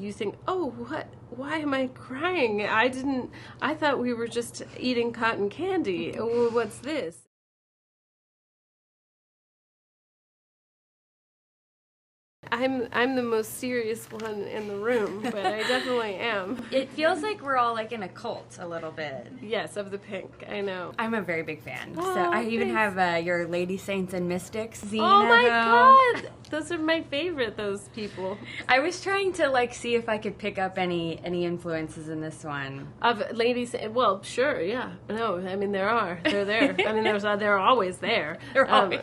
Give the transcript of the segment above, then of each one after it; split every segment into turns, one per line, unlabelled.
you think, oh, why am I crying? I thought we were just eating cotton candy. Oh, what's this? I'm the most serious one in the room, but I definitely am.
It feels like we're all like in a cult a little bit.
Yes, of the pink. I know.
I'm a very big fan.
Oh,
so I even
thanks.
have your Lady Saints and Mystics zine.
Oh my
at home.
God, those are my favorite. Those people.
I was trying to like see if I could pick up any influences in this one.
Of ladies, well, sure, yeah. No, I mean there are. They're there. I mean they're always there.
They're always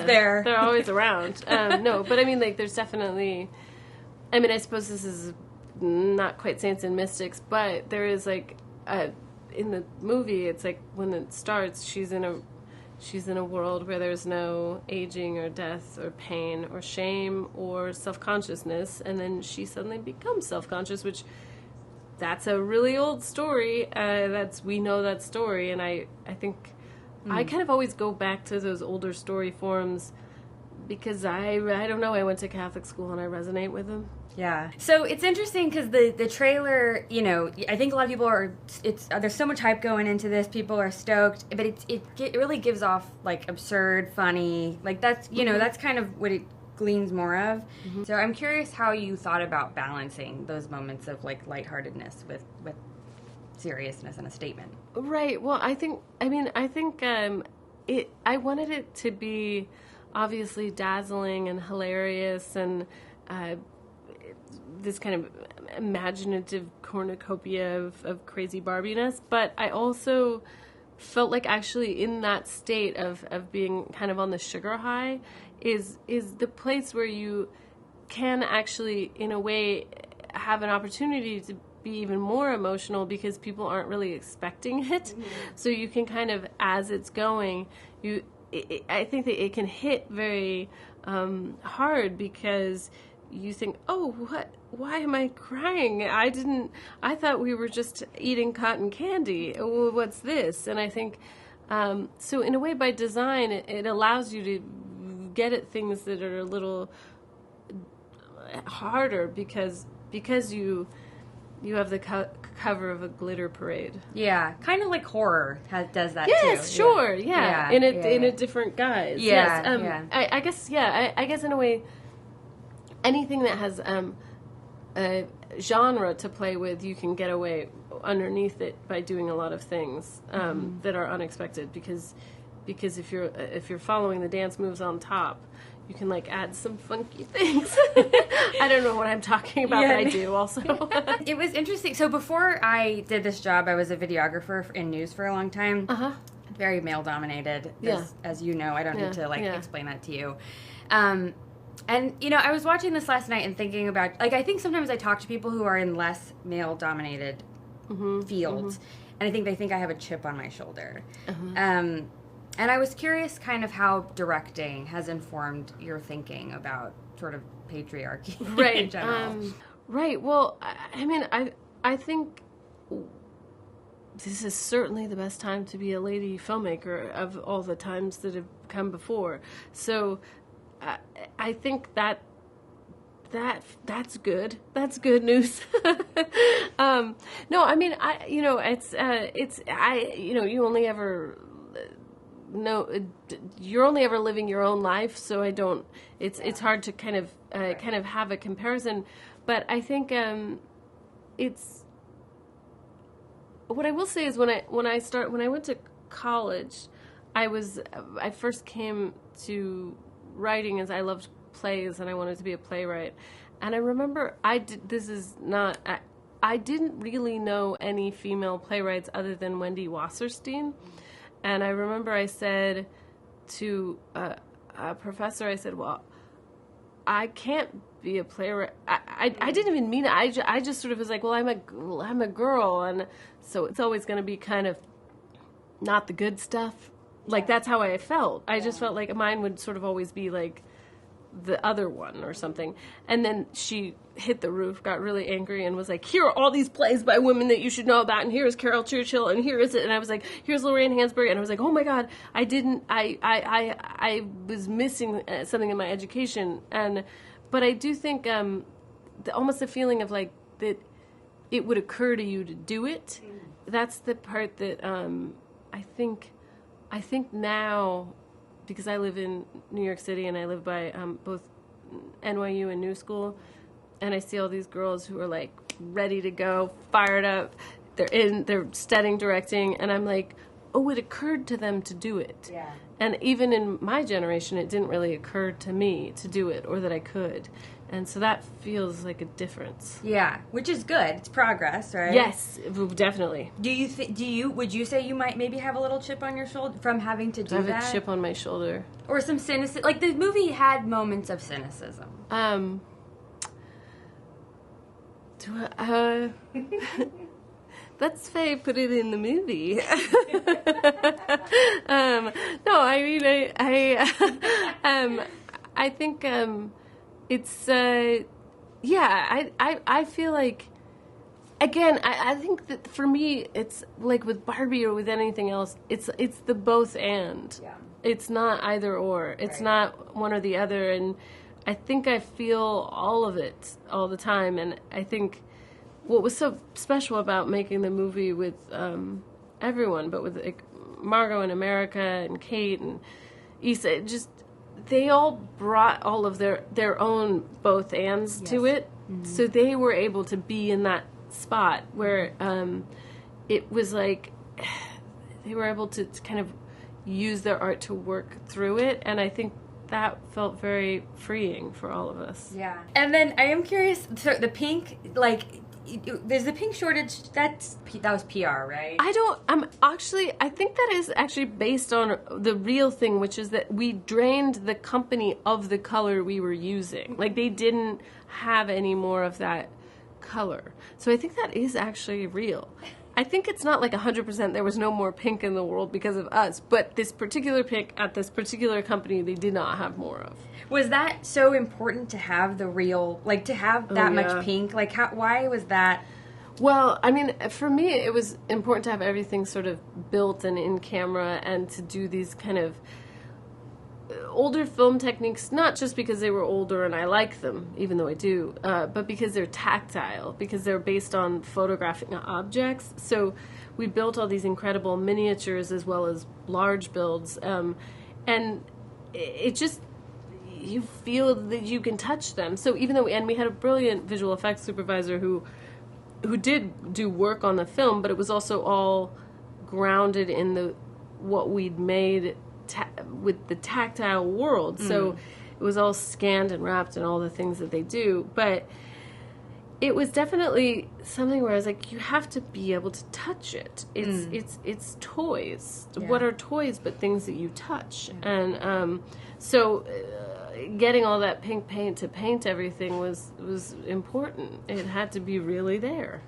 there.
They're always around. No, but I mean like there's definitely. I mean I suppose this is not quite Saints and Mystics, but there is like in the movie it's like when it starts she's in a world where there's no aging or death or pain or shame or self-consciousness, and then she suddenly becomes self-conscious, which that's a really old story. We know that story, and I think I kind of always go back to those older story forms because I don't know, I went to Catholic school and I resonate with them.
Yeah. So it's interesting because the trailer, you know, I think a lot of people there's so much hype going into this. People are stoked, but it really gives off like absurd, funny, like that's, you know, that's kind of what it gleans more of. Mm-hmm. So I'm curious how you thought about balancing those moments of like lightheartedness with seriousness and a statement.
Right. Well, I think I wanted it to be obviously dazzling and hilarious and this kind of imaginative cornucopia of crazy Barbie-ness, but I also felt like actually in that state of being kind of on the sugar high is the place where you can actually, in a way, have an opportunity to be even more emotional because people aren't really expecting it. Mm-hmm. So you can kind of, as it's going, I think that it can hit very hard because you think, oh, why am I crying? I thought we were just eating cotton candy. Oh, what's this? And I think, so in a way, by design, it allows you to get at things that are a little harder because you have the cover of a glitter parade.
Yeah, kind of like horror does that too.
Yes, sure, yeah. In a different guise.
Yeah,
yes. I guess in a way, anything that has a genre to play with, you can get away underneath it by doing a lot of things that are unexpected. Because if you're following the dance moves on top, you can like add some funky things. I don't know what I'm talking about, but I do also.
It was interesting. So before I did this job, I was a videographer in news for a long time. Uh-huh. Very male dominated. As you know, I don't need to explain that to you. And, you know, I was watching this last night and thinking about, like, I think sometimes I talk to people who are in less male-dominated fields, and I think they think I have a chip on my shoulder. And I was curious kind of how directing has informed your thinking about sort of patriarchy in general.
Right. Well, I mean, I think this is certainly the best time to be a lady filmmaker of all the times that have come before. So I think that's good. That's good news. No, I mean, you only ever you're only ever living your own life, so it's hard to kind of have a comparison. But I think it's what I will say is when I went to college, I first came to writing as I loved plays and I wanted to be a playwright. And I remember I didn't really know any female playwrights other than Wendy Wasserstein. And I remember I said to a professor, I said, well, I can't be a playwright. I didn't even mean it. I just sort of was like, well, I'm a girl, and so it's always going to be kind of not the good stuff. Like, that's how I felt. I just felt like mine would sort of always be like the other one or something. And then she hit the roof, got really angry, and was like, here are all these plays by women that you should know about, and here is Carol Churchill, and here is it. And I was like, here's Lorraine Hansberg, and I was like, oh my God, I was missing something in my education. But I do think almost a feeling of like that it would occur to you to do it. That's the part that I think now, because I live in New York City and I live by both NYU and New School, and I see all these girls who are like ready to go, fired up. They're studying directing, and I'm like, oh, it occurred to them to do it.
Yeah.
And even in my generation, it didn't really occur to me to do it or that I could. And so that feels like a difference.
Yeah, which is good. It's progress, right?
Yes, definitely.
Would you say you might maybe have a little chip on your shoulder from having to do that?
I have a chip on my shoulder.
Or some cynicism. Like, the movie had moments of cynicism.
That's why I put it in the movie. No, I mean, I think it's, I feel like, again, I think that for me, it's like with Barbie or with anything else, it's the both and.
Yeah.
It's not either or. It's not one or the other. And I think I feel all of it all the time. And I think what was so special about making the movie with everyone, but with like, Margot and America and Kate and Issa, they all brought all of their own both ands to it. Mm-hmm. So they were able to be in that spot where it was like they were able to kind of use their art to work through it. And I think that felt very freeing for all of us.
Yeah. And then I am curious, so the pink, like, there's the pink shortage. That was PR, right?
I think that is actually based on the real thing, which is that we drained the company of the color we were using. Like, they didn't have any more of that color. So I think that is actually real. I think it's not like 100% there was no more pink in the world because of us, but this particular pink at this particular company, they did not have more of.
Was that so important to have the real, like, to have that much pink? Like, why was that?
Well, I mean, for me, it was important to have everything sort of built and in camera and to do these kind of older film techniques, not just because they were older and I like them, even though I do, but because they're tactile, because they're based on photographing objects. So we built all these incredible miniatures as well as large builds, and it just, you feel that you can touch them. So even though, and we had a brilliant visual effects supervisor who did do work on the film, but it was also all grounded in what we'd made with the tactile world. So it was all scanned and wrapped and all the things that they do. But it was definitely something where I was like, you have to be able to touch it. It's toys. Yeah. What are toys but things that you touch? Yeah. And so getting all that pink paint to paint everything was important. It had to be really there.